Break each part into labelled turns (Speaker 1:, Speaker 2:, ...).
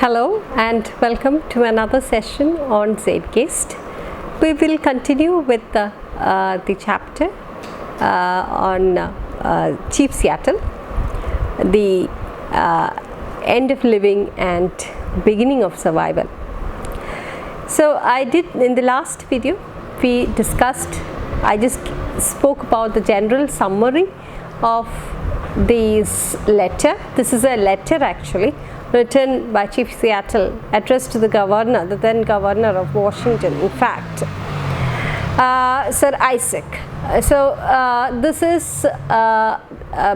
Speaker 1: Hello and welcome to another session on ZEITGEIST. We will continue with the chapter on Chief Seattle, the end of living and beginning of survival. So in the last video we discussed, I just spoke about the general summary of this letter. This is a letter actually written by Chief Seattle, addressed to the governor, the then governor of Washington, in fact, Sir Isaac. This is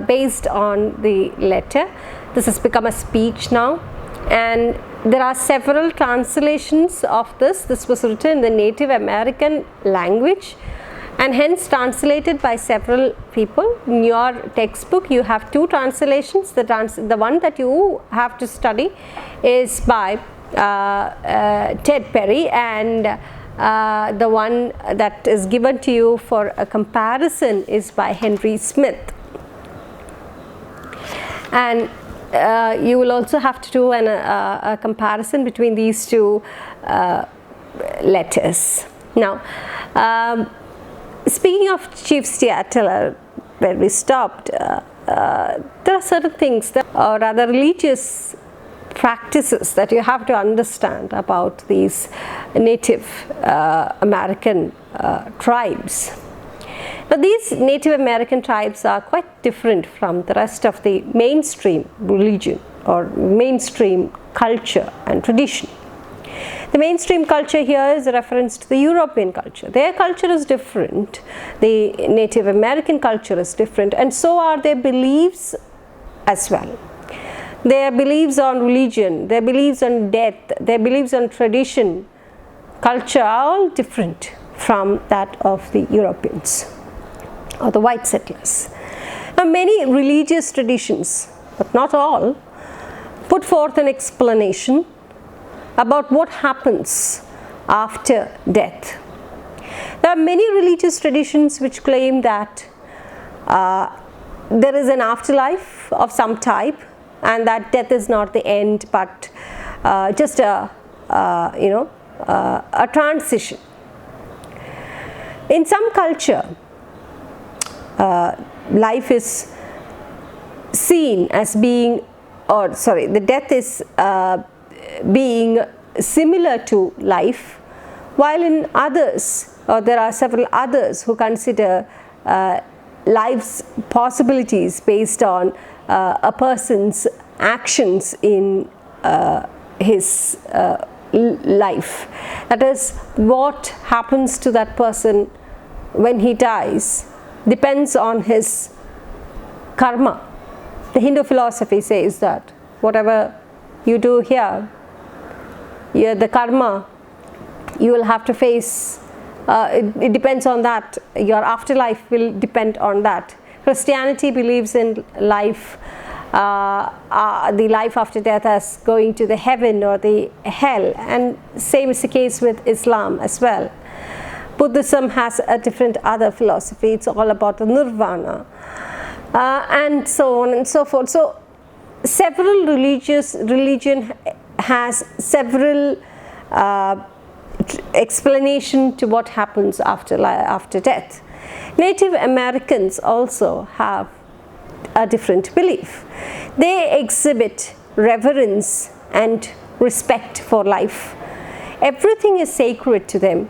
Speaker 1: based on the letter. This has become a speech now, and there are several translations of this. This was written in the Native American language and hence translated by several people. In your textbook you have two translations. The one that you have to study is by Ted Perry, and the one that is given to you for a comparison is by Henry Smith. And you will also have to do a comparison between these two letters. Now, speaking of Chief Seattle, where we stopped, there are certain things that, or rather religious practices that you have to understand about these Native American tribes. Now, these Native American tribes are quite different from the rest of the mainstream religion or mainstream culture and tradition. The mainstream culture here is a reference to the European culture. Their culture is different, the Native American culture is different, and so are their beliefs as well. Their beliefs on religion, their beliefs on death, their beliefs on tradition, culture are all different from that of the Europeans or the white settlers. Now, many religious traditions, but not all, put forth an explanation about what happens after death. There are many religious traditions which claim that there is an afterlife of some type and that death is not the end but just a transition. In some culture, life is seen as being, the death is being similar to life, while in others, or there are several others who consider life's possibilities based on a person's actions in his life. That is, what happens to that person when he dies depends on his karma. The Hindu philosophy says that whatever you do here, the karma you will have to face, it depends on that. Your afterlife will depend on that. Christianity believes in life, the life after death as going to the heaven or the hell, and same is the case with Islam as well. Buddhism has a different other philosophy. It's all about the nirvana, and so on and so forth. So several religion has several explanation to what happens after death. Native Americans also have a different belief. They exhibit reverence and respect for life. Everything is sacred to them.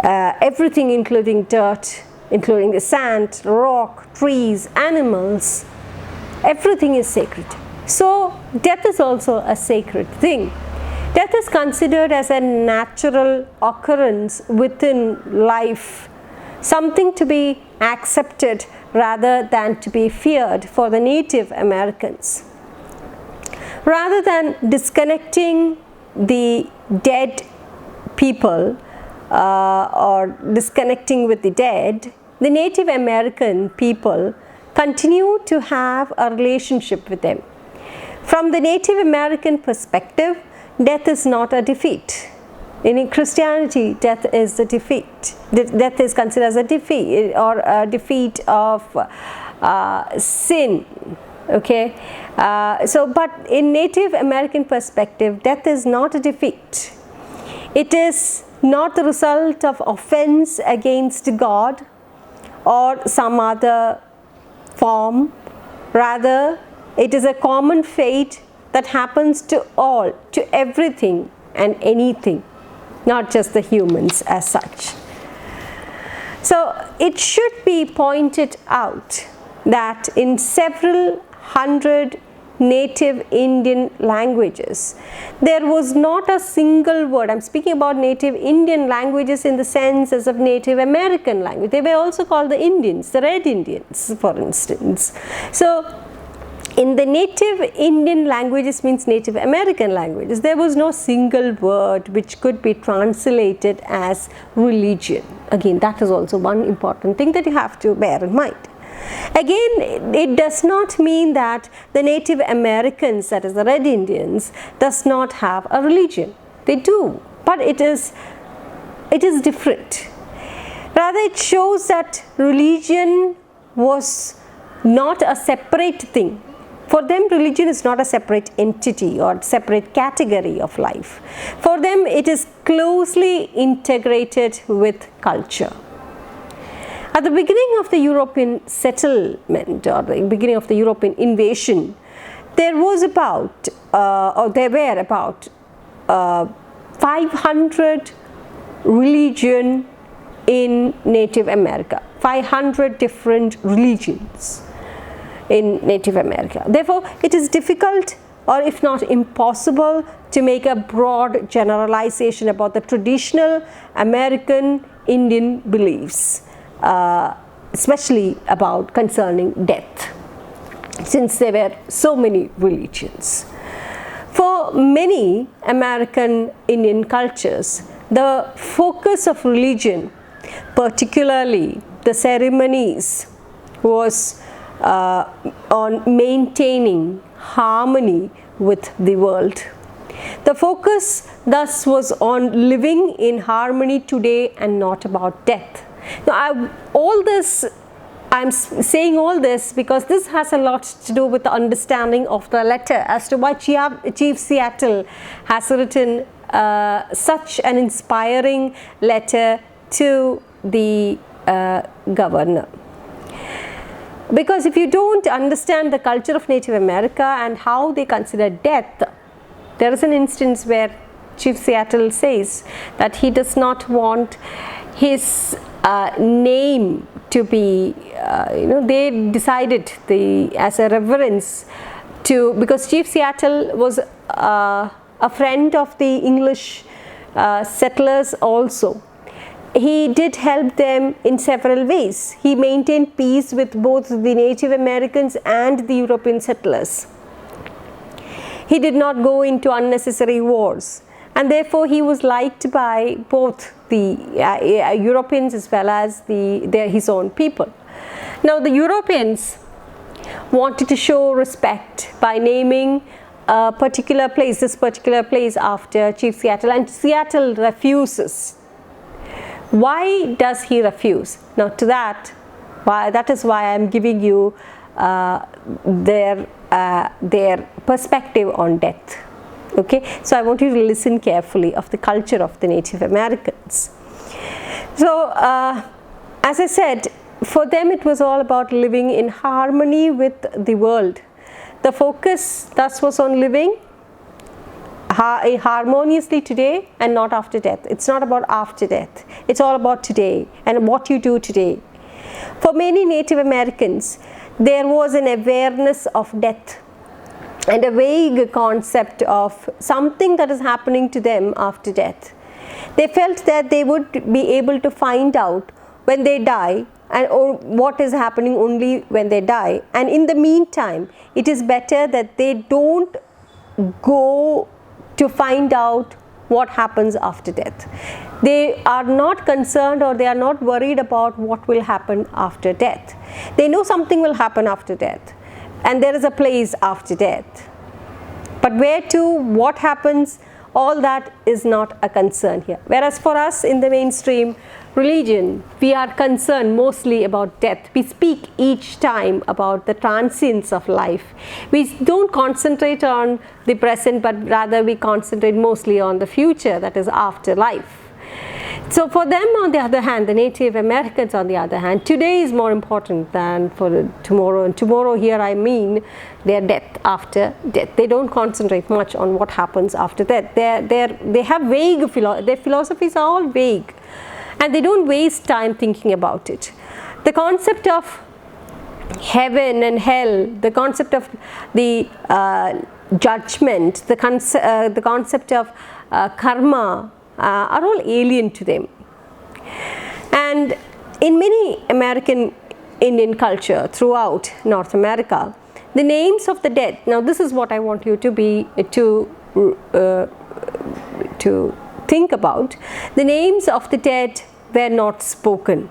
Speaker 1: Everything, including dirt, including the sand, rock, trees, animals, everything is sacred. So death is also a sacred thing. Death is considered as a natural occurrence within life, something to be accepted rather than to be feared for the Native Americans. Rather than disconnecting the dead people or disconnecting with the dead, the Native American people continue to have a relationship with them. From the Native American perspective, death is not a defeat. In Christianity, death is the defeat. Death is considered as a defeat or a defeat of sin Okay, but in Native American perspective, death is not a defeat. It is not the result of offense against God or some other form. Rather, it is a common fate that happens to all, to everything and anything, not just the humans as such. So it should be pointed out that in several hundred native Indian languages, there was not a single word. I'm speaking about native Indian languages in the sense as of Native American language. They were also called the Indians, the Red Indians, for instance. So in the native Indian languages, means Native American languages, there was no single word which could be translated as religion. Again, that is also one important thing that you have to bear in mind. Again, it does not mean that the Native Americans, that is the Red Indians, does not have a religion. They do, but it is different. Rather, it shows that religion was not a separate thing. For them, religion is not a separate entity or separate category of life. For them, it is closely integrated with culture. At the beginning of the European settlement or the beginning of the European invasion, there were about 500 religions in Native America, 500 different religions in Native America. Therefore, it is difficult, or if not impossible, to make a broad generalization about the traditional American Indian beliefs, especially about concerning death, since there were so many religions. For many American Indian cultures, the focus of religion, particularly the ceremonies, was on maintaining harmony with the world. The focus thus was on living in harmony today and not about death. Now, I'm saying all this because this has a lot to do with the understanding of the letter as to why Chief Seattle has written such an inspiring letter to the governor. Because if you don't understand the culture of Native America and how they consider death, there is an instance where Chief Seattle says that he does not want his name to be, they decided as a reverence to, because Chief Seattle was a friend of the English settlers also. He did help them in several ways. He maintained peace with both the Native Americans and the European settlers. He did not go into unnecessary wars, and therefore he was liked by both the Europeans as well as his own people. Now, the Europeans wanted to show respect by naming a particular place, this particular place, after Chief Seattle, and Seattle refuses. Why does he refuse? Now, that is why I am giving you their perspective on death. Okay, so I want you to listen carefully of the culture of the Native Americans. So, as I said, for them it was all about living in harmony with the world. The focus thus was on living harmoniously today and not after death. It's not about after death. It's all about today and what you do today. For many Native Americans, there was an awareness of death and a vague concept of something that is happening to them after death. They felt that they would be able to find out when they die or what is happening only when they die, and in the meantime it is better that they don't go to find out what happens after death. They are not concerned, or they are not worried about what will happen after death. They know something will happen after death, and there is a place after death. But where to, what happens, all that is not a concern here. Whereas for us in the mainstream religion, we are concerned mostly about death. We speak each time about the transience of life. We don't concentrate on the present, but rather we concentrate mostly on the future, that is afterlife. So for them, on the other hand, the Native Americans on the other hand, today is more important than for tomorrow. And tomorrow here I mean their death, after death. They don't concentrate much on what happens after death. They have vague, their philosophies are all vague. And they don't waste time thinking about it. The concept of heaven and hell, the concept of the judgment, the concept of karma, are all alien to them. And in many American Indian culture throughout North America, the names of the dead, now this is what I want you to think about. The names of the dead were not spoken.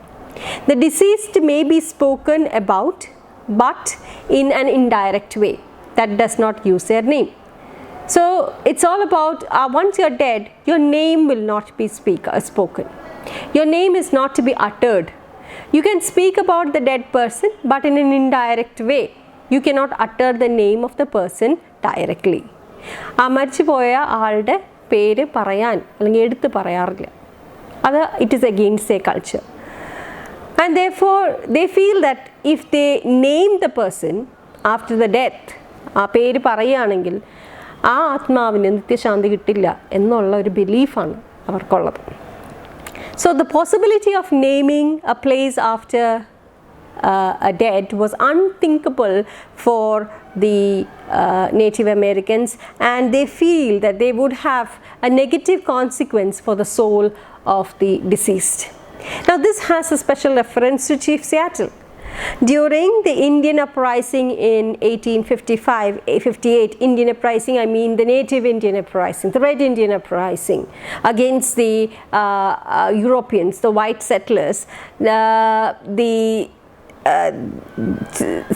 Speaker 1: The deceased may be spoken about, but in an indirect way that does not use their name. So it's all about once you're dead, your name will not be spoken. Your name is not to be uttered. You can speak about the dead person, but in an indirect way. You cannot utter the name of the person directly. മരിച്ചുപോയ ആളുടെ പേര് പറയാൻ അല്ലെങ്കിൽ എടുത്ത് പറയാറില്ല. അത് it is against their culture. And therefore they feel that if they name the person after the death, ആ പേര് പറയുകയാണെങ്കിൽ ആ ആത്മാവിന് നിത്യശാന്തി കിട്ടില്ല എന്നുള്ള ഒരു ബിലീഫാണ് അവർക്കുള്ളത്. So the possibility of naming a place after a dead was unthinkable for the Native Americans, and they feel that they would have a negative consequence for the soul of the deceased. Now this has a special reference to Chief Seattle. During the Indian Uprising in 1858, Indian Uprising, I mean the Native Indian Uprising, the Red Indian Uprising against the Europeans, the white settlers,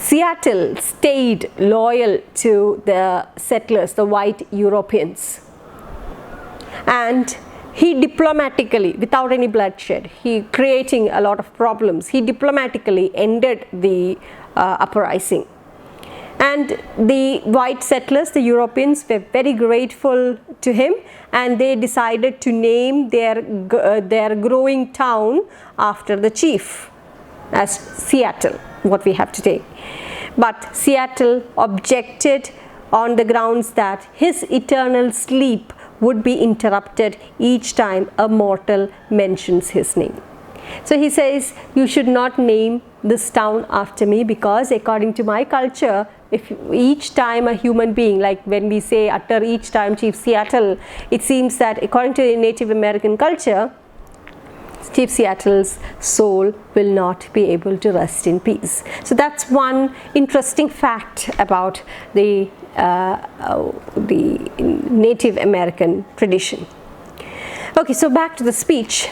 Speaker 1: Seattle stayed loyal to the settlers, the white Europeans. And he diplomatically, without any bloodshed, he creating a lot of problems, he diplomatically ended the uprising. And the white settlers, the Europeans, were very grateful to him, and they decided to name their growing town after the chief, as Seattle, what we have today. But Seattle objected on the grounds that his eternal sleep would be interrupted each time a mortal mentions his name. So he says, you should not name this town after me, because according to my culture, if each time a human being, like when we say utter each time Chief Seattle, it seems that according to the Native American culture, Chief Seattle's soul will not be able to rest in peace. So that's one interesting fact about the Native American tradition. Okay, so back to the speech.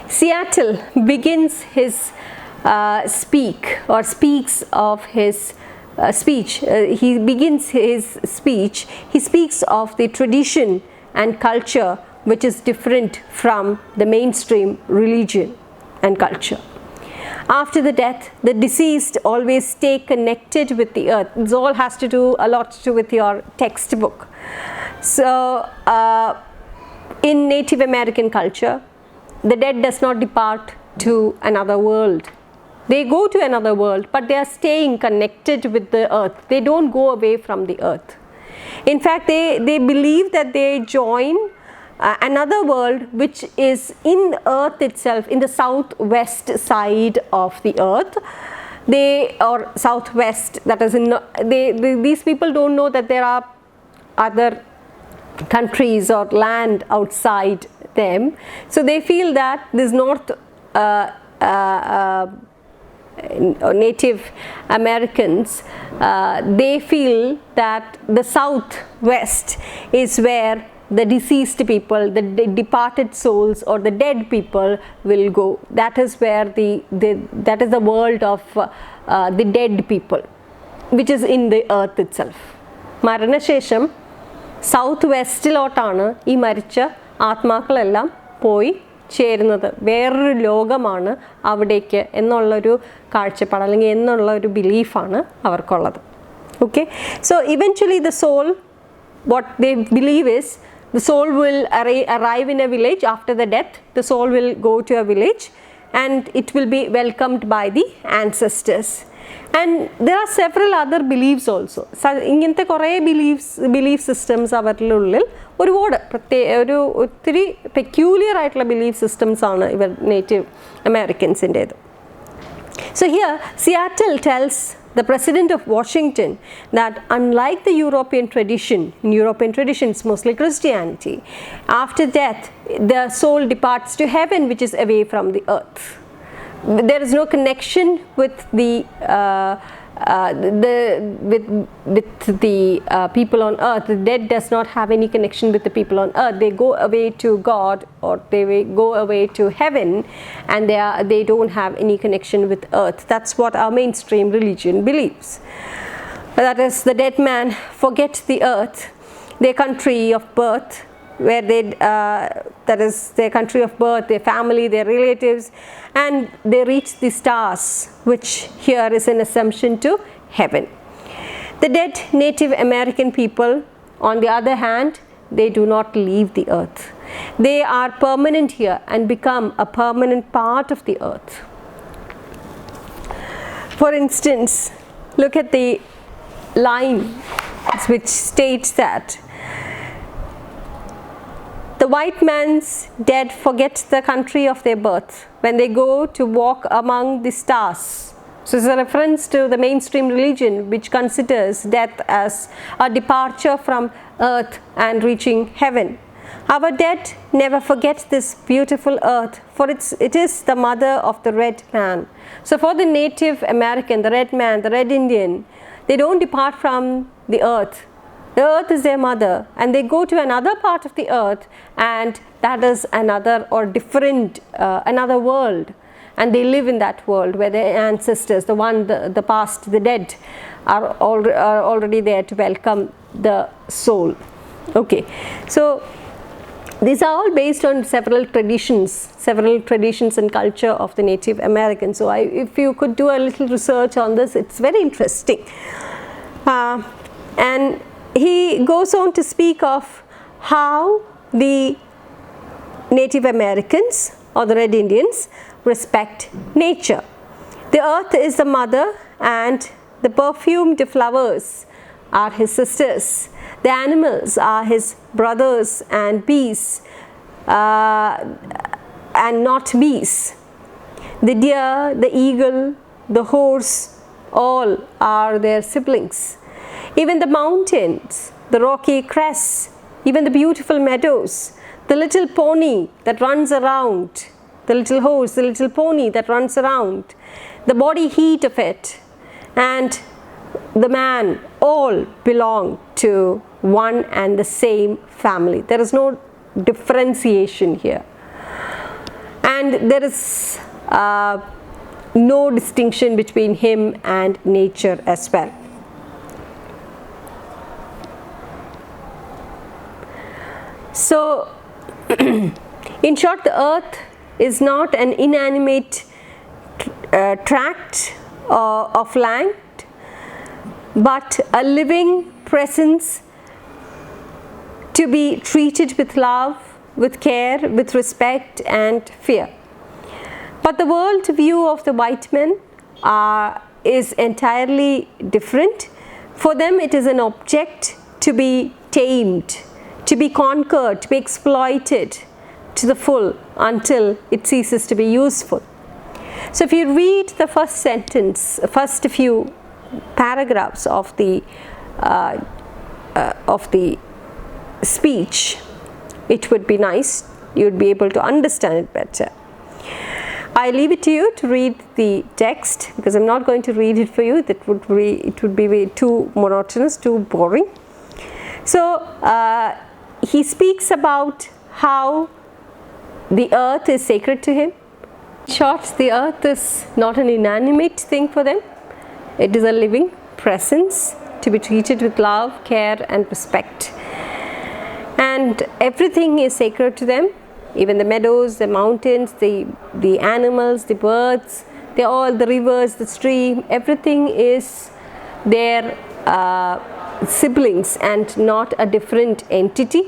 Speaker 1: Seattle begins his speaks of his speech. He begins his speech. He speaks of the tradition and culture which is different from the mainstream religion and culture. After the death, the deceased always stay connected with the earth. This all has to do a lot to do with your textbook. So in Native American culture, the dead does not depart to another world. They go to another world, but they are staying connected with the earth. They don't go away from the earth. In fact, they believe that they join another world which is in earth itself, in the southwest side of the earth. Or southwest, that is these people don't know that there are other countries or land outside them. So they feel that this Native Americans, they feel that the southwest is where the deceased people, the departed souls or the dead people will go. That is where that is the world of the dead people, which is in the earth itself. മരണശേഷം south വെസ്റ്റിലോട്ടാണ് ഈ മരിച്ച ആത്മാക്കളെല്ലാം പോയി ചേരുന്നത്. വേറൊരു ലോകമാണ് അവിടേക്ക് എന്നുള്ളൊരു കാഴ്ചപ്പാട് അല്ലെങ്കിൽ എന്നുള്ള ഒരു ബിലീഫാണ് അവർക്കുള്ളത്. Okay, so eventually the soul, what they believe is the soul will arrive in a village after the death. The soul will go to a village and it will be welcomed by the ancestors. And there are several other beliefs also. ഇങ്ങനത്തെ കുറേ belief systems അവരുടെ ഉള്ളിൽ ഒരുപാട് ഒത്തിരി peculiar ആയിട്ടുള്ള belief systems ആണ് ഇവർ native അമേരിക്കൻസിൻ്റേത്. So here Seattle tells the president of Washington that unlike the European tradition, in European traditions mostly Christianity, after death the soul departs to heaven, which is away from the earth. There is no connection with the people on earth. The dead does not have any connection with the people on earth. They go away to God, or they go away to heaven, and they don't have any connection with earth. That's what our mainstream religion believes. That is, the dead man forgets the earth, their country of birth, where they that is their country of birth, their family, their relatives, and they reach the stars, which here is an assumption to heaven. The dead Native American people, on the other hand, they do not leave the earth. They are permanent here and become a permanent part of the earth. For instance, look at the line which states that the white man's dead forget the country of their birth when they go to walk among the stars. So it's a reference to the mainstream religion, which considers death as a departure from earth and reaching heaven. Our dead never forget this beautiful earth, for it is the mother of the red man. So for the Native American, the red man, the Red Indian, they don't depart from the earth. The earth is their mother, and they go to another part of the earth, and that is another or different another world, and they live in that world where their ancestors, the past, the dead, are already there to welcome the soul. Okay, so these are all based on several traditions and culture of the Native Americans. So if you could do a little research on this, it's very interesting. And he goes on to speak of how the Native Americans or the Red Indians respect nature. The earth is the mother, and the perfumed flowers are his sisters. The animals are his brothers and bees, and not bees. The deer, the eagle, the horse, all are their siblings. Even the mountains, the rocky crests, even the beautiful meadows, the little pony that runs around, the little horse, the little pony that runs around, the body heat of it, and the man, all belong to one and the same family. There is no differentiation here, and there is no distinction between him and nature as well. So in short, the earth is not an inanimate tract of land, but a living presence to be treated with love, with care, with respect and fear. But the world view of the white men is entirely different. For them, it is an object to be tamed, to be conquered, to be exploited to the full until it ceases to be useful. So if you read the first sentence, first few paragraphs of the speech, it would be nice, you would be able to understand it better. I leave it to you to read the text, because I'm not going to read it for you. It would be way too monotonous, too boring. So he speaks about how the earth is sacred to him. In short, the earth is not an inanimate thing for them. It is a living presence to be treated with love, care and respect. and everything is sacred to them. Even the meadows, the mountains, the animals, the birds, they all, the rivers, the stream, everything is their siblings and not a different entity.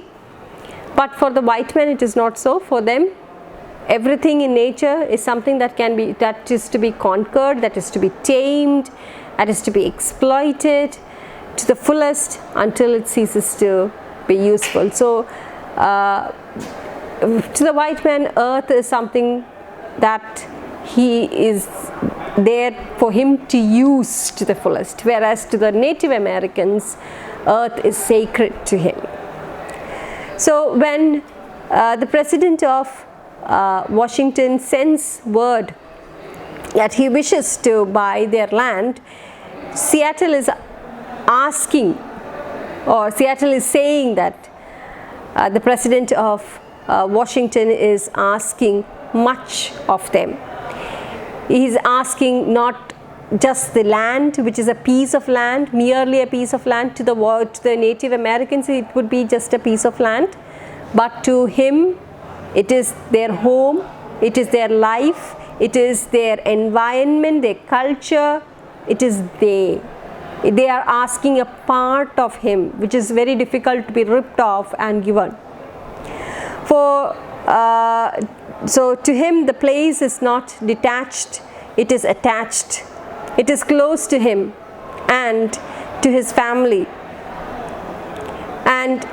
Speaker 1: But for the white man it is not so. For them everything in nature is something that is to be conquered, that is to be tamed, that is to be exploited to the fullest until it ceases to be useful. So to the white man, earth is something that he is there for him to use to the fullest, whereas to the Native Americans, earth is sacred to him. So when the president of Washington sends word that he wishes to buy their land, Seattle is asking, or Seattle is saying that the president of Washington is asking much of them. He is asking not just the land, which is a piece of land, merely a piece of land. To the Native Americans it would be just a piece of land, but to him it is their home, it is their life, it is their environment, their culture, it is they are asking a part of him, which is very difficult to be ripped off and given. So to him the place is not detached, it is attached, it is close to him and to his family. And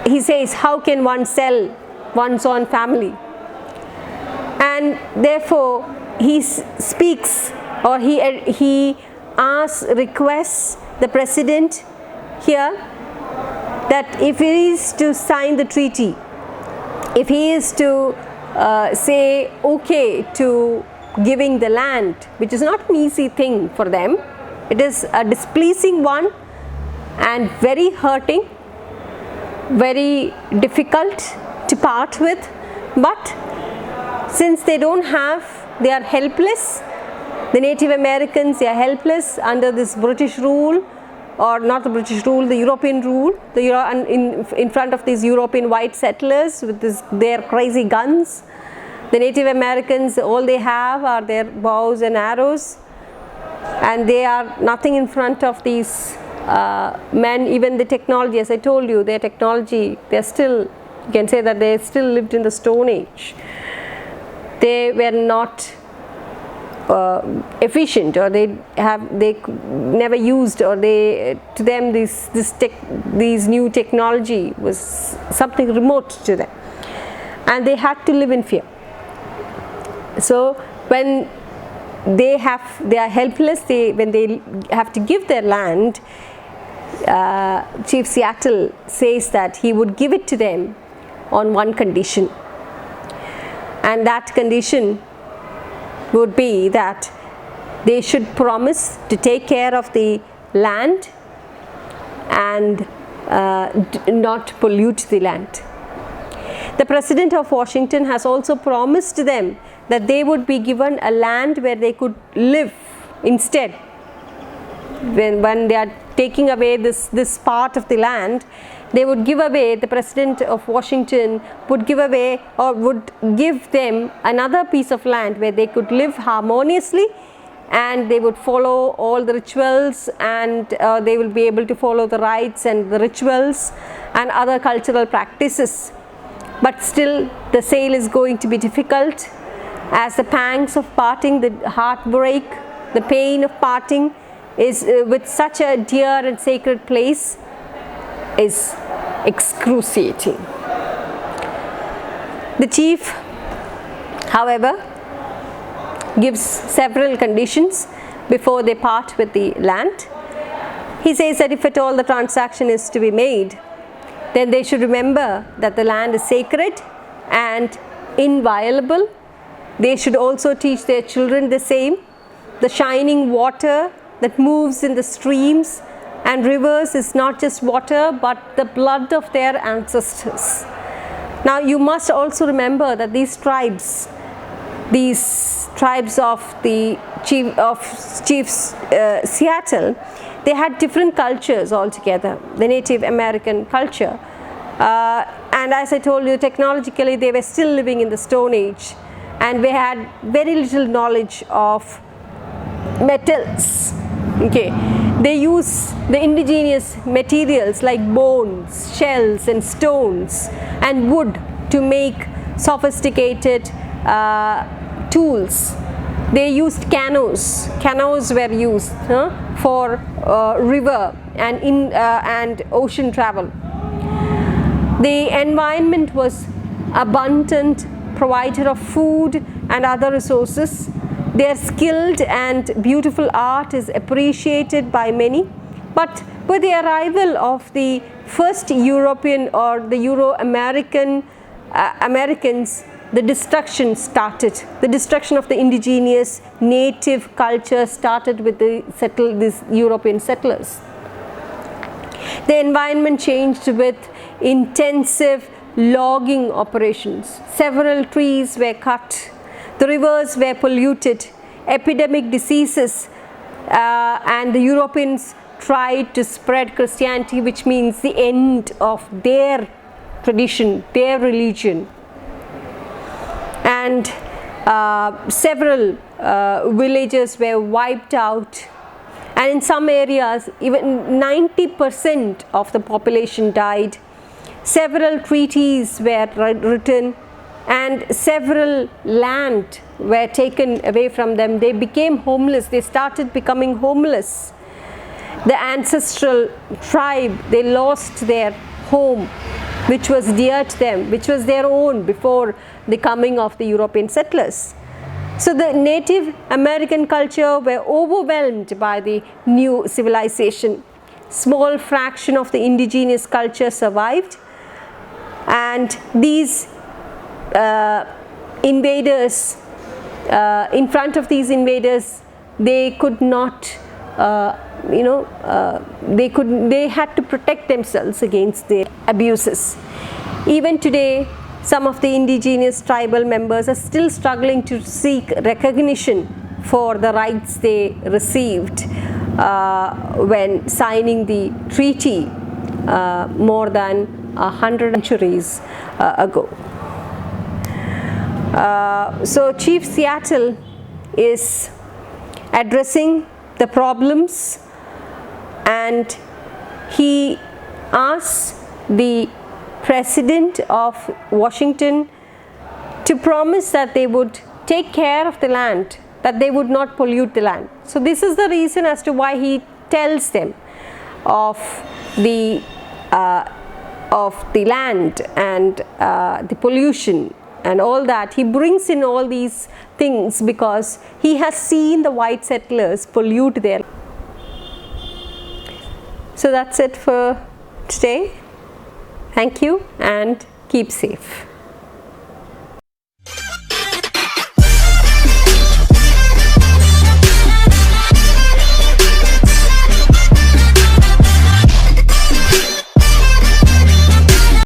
Speaker 1: he says, how can one sell one's own family? And therefore he speaks, or he requests the president here that if he is to sign the treaty, if he is to say okay to giving the land, which is not an easy thing for them, it is a displeasing one and very hurting, very difficult to part with, but since they don't have, they are helpless, the Native Americans, they are helpless under this British rule, or not the British rule, the European rule, in front of these European white settlers with their crazy guns. The Native Americans, all they have are their bows and arrows, and they are nothing in front of these men. Even the technology, as I told you, their technology, they are still, you can say that they still lived in the Stone Age. They were not efficient, or they never used, or to them these new technology was something remote to them, and they had to live in fear. So when they are helpless, when they have to give their land, Chief Seattle says that he would give it to them on one condition, and that condition would be that they should promise to take care of the land and not pollute the land. The president of Washington has also promised them that they would be given a land where they could live instead. When they are taking away this part of the land, they would give away, the president of Washington would give away, or would give them another piece of land where they could live harmoniously, and they would follow all the rituals, and they will be able to follow the rites and the rituals and other cultural practices. But still the sale is going to be difficult, as the pangs of parting, the heartbreak, the pain of parting is with such a dear and sacred place is excruciating. The chief, however, gives several conditions before they part with the land. He says that if at all the transaction is to be made, then they should remember that the land is sacred and inviolable. They should also teach their children the same. The shining water that moves in the streams and rivers is not just water, but the blood of their ancestors. Now you must also remember that these tribes of the Chief Seattle, they had different cultures altogether. The Native American culture And as I told you, technologically they were still living in the Stone Age, and they had very little knowledge of metals. Okay, they use the indigenous materials like bones, shells and stones and wood to make sophisticated tools. They used canoes. Canoes were used for river and ocean travel. The environment was abundant provider of food and other resources. Their skilled and beautiful art is appreciated by many, but with the arrival of the first European or the Euro-American Americans, the destruction started. The destruction of the indigenous native culture started with these European settlers. The environment changed with intensive logging operations. Several trees were cut. The rivers were polluted. Epidemic diseases and the Europeans tried to spread Christianity, which means the end of their tradition, their religion. And several villages were wiped out, and in some areas even 90% of the population died. Several treaties were written and several land were taken away from them. They became homeless. They started becoming homeless. The ancestral tribe, they lost their home, which was dear to them, which was their own before the coming of the European settlers. So the Native American culture were overwhelmed by the new civilization. Small fraction of the indigenous culture survived, and these invaders, in front of these invaders, they could not, they had to protect themselves against their abuses. Even today, some of the indigenous tribal members are still struggling to seek recognition for the rights they received when signing the treaty more than 100 centuries ago. So Chief Seattle is addressing the problems, and he asks the President of Washington to promise that they would take care of the land, that they would not pollute the land. So this is the reason as to why he tells them of the land and the pollution and all that. He brings in all these things because he has seen the white settlers pollute their. So that's it for today. Thank you and keep safe.